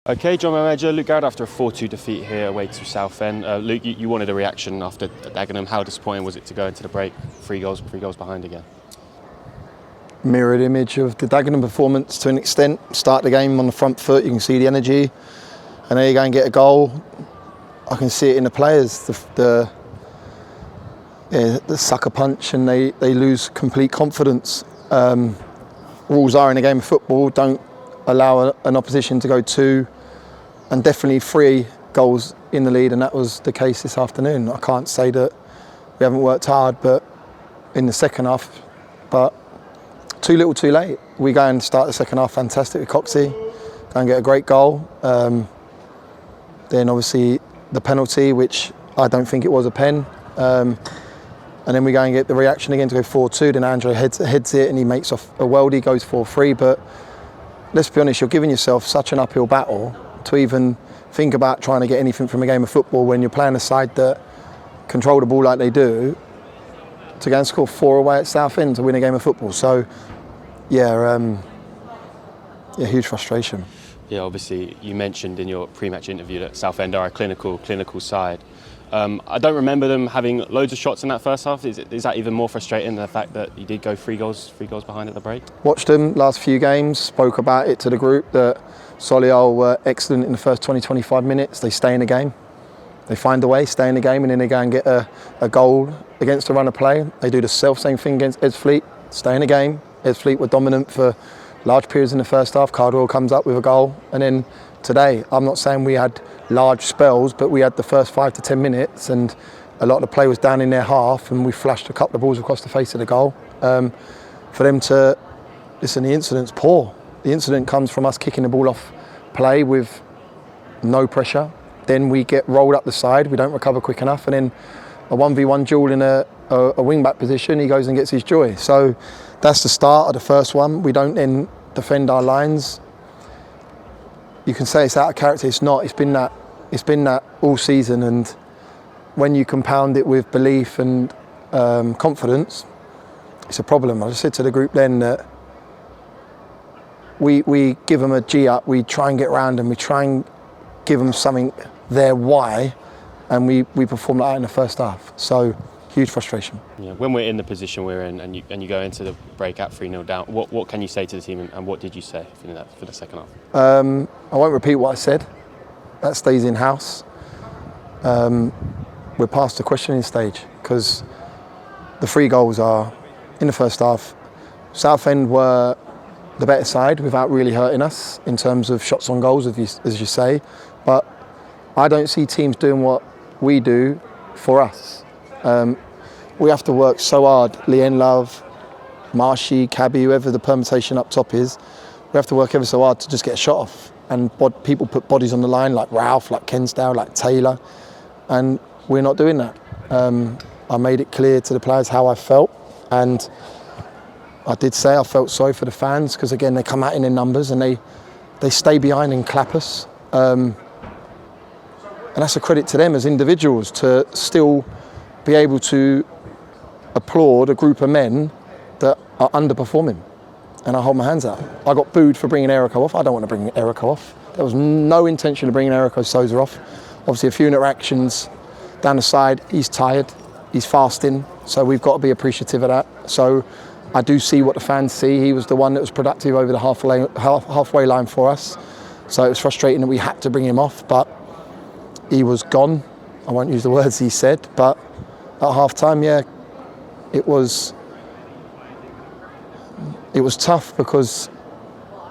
Okay, John Manager, Luke Garrard after a 4-2 defeat here away to Southend. Luke, you wanted a reaction after Dagenham. How disappointing was it to go into the break, three goals behind again? Mirrored image of the Dagenham performance to an extent. Start the game on the front foot, you can see the energy, and then you go and get a goal. I can see it in the players, the sucker punch, and they lose complete confidence. Rules are in a game of football, don't allow an opposition to go 2 and definitely 3 goals in the lead, and that was the case this afternoon. I can't say that we haven't worked hard, but in the second half, but too little too late. We go and start the second half fantastic with Coxey, go and get a great goal. Then obviously the penalty, which I don't think it was a pen. And then we go and get the reaction again to go 4-2. Then Andre heads it and he makes off a worldie, goes 4-3. But let's be honest, you're giving yourself such an uphill battle to even think about trying to get anything from a game of football when you're playing a side that control the ball like they do, to go and score 4 away at Southend to win a game of football. So, huge frustration. Yeah, obviously you mentioned in your pre-match interview that Southend are a clinical side. I don't remember them having loads of shots in that first half. Is that even more frustrating than the fact that you did go 3 goals behind at the break? Watched them last few games, spoke about it to the group that Solihull were excellent in the first 20-25 minutes. They stay in the game. They find a way, stay in the game, and then they go and get a goal against a run of play. They do the same thing against Edsfleet, stay in the game. Edsfleet were dominant for large periods in the first half. Cardwell comes up with a goal. And then today, I'm not saying we had large spells, but we had the first 5 to 10 minutes and a lot of the play was down in their half and we flashed a couple of balls across the face of the goal. For them to, listen, the incident's poor. The incident comes from us kicking the ball off play with no pressure. Then we get rolled up the side, we don't recover quick enough, and then a 1v1 duel in a wing-back position, he goes and gets his joy. So that's the start of the first one. We don't then defend our lines. You can say it's out of character, it's not. It's been that all season, and when you compound it with belief and confidence, it's a problem. I just said to the group then that we give them a G up, we try and get around them, we try and give them something their why, and we perform like that in the first half. So huge frustration. Yeah, when we're in the position we're in and you go into the break at 3-0 down, what can you say to the team and what did you say for the second half? I won't repeat what I said. That stays in-house. We're past the questioning stage because the 3 goals are in the first half. Southend were the better side without really hurting us in terms of shots on goals, as you say. But I don't see teams doing what we do for us. We have to work so hard. Leanne Love, Marshy, Cabby, whoever the permutation up top is, we have to work ever so hard to just get a shot off. And people put bodies on the line like Ralph, like Kensdale, like Taylor, and we're not doing that. I made it clear to the players how I felt, and I did say I felt sorry for the fans because again they come out in their numbers and they stay behind and clap us. And that's a credit to them as individuals to still be able to applaud a group of men that are underperforming. And I hold my hands up. I got booed for bringing Eriko off. I don't want to bring Eriko off. There was no intention of bringing Eriko Souza off. Obviously a few interactions down the side. He's tired, he's fasting, so we've got to be appreciative of that. So I do see what the fans see. He was the one that was productive over the halfway line for us. So it was frustrating that we had to bring him off, but he was gone. I won't use the words he said, but at half-time, it was tough because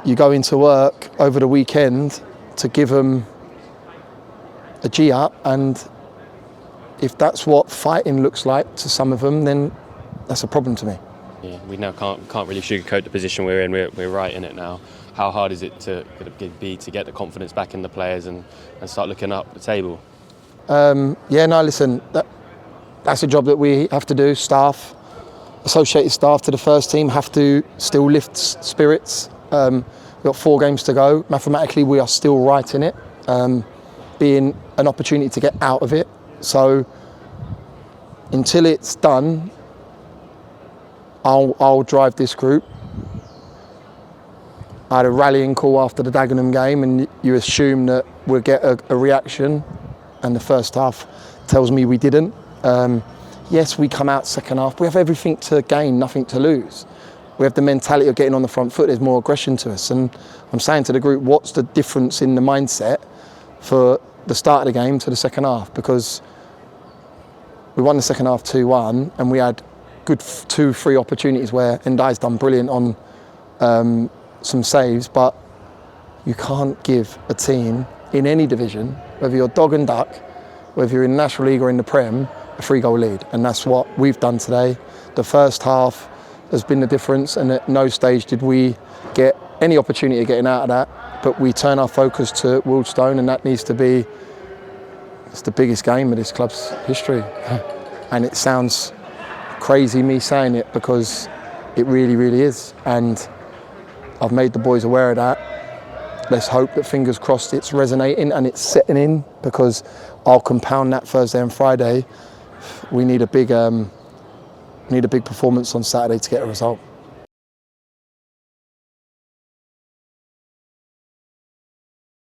you go into work over the weekend to give them a G up, and if that's what fighting looks like to some of them, then that's a problem to me. Yeah, we now can't really sugarcoat the position we're in. We're right in it now. How hard is it to get the confidence back in the players and start looking up the table? Listen, that's a job that we have to do. Staff, associated staff to the first team have to still lift spirits. We've got 4 games to go. Mathematically, we are still right in it, being an opportunity to get out of it. So until it's done, I'll drive this group. I had a rallying call after the Dagenham game, and you assume that we'll get a reaction, and the first half tells me we didn't. Yes, we come out second half. We have everything to gain, nothing to lose. We have the mentality of getting on the front foot. There's more aggression to us. And I'm saying to the group, what's the difference in the mindset for the start of the game to the second half? Because we won the second half 2-1, and we had good 2-3 opportunities where Ndai's done brilliant on some saves, but you can't give a team in any division, whether you're dog and duck, whether you're in the National League or in the Prem, a 3-goal lead. And that's what we've done today. The first half has been the difference, and at no stage did we get any opportunity of getting out of that, but we turn our focus to Wealdstone, and that needs to be, it's the biggest game of this club's history. And it sounds crazy me saying it, because it really, really is. And I've made the boys aware of that. Let's hope that, fingers crossed, it's resonating and it's setting in, because I'll compound that Thursday and Friday. We need a big performance on Saturday to get a result.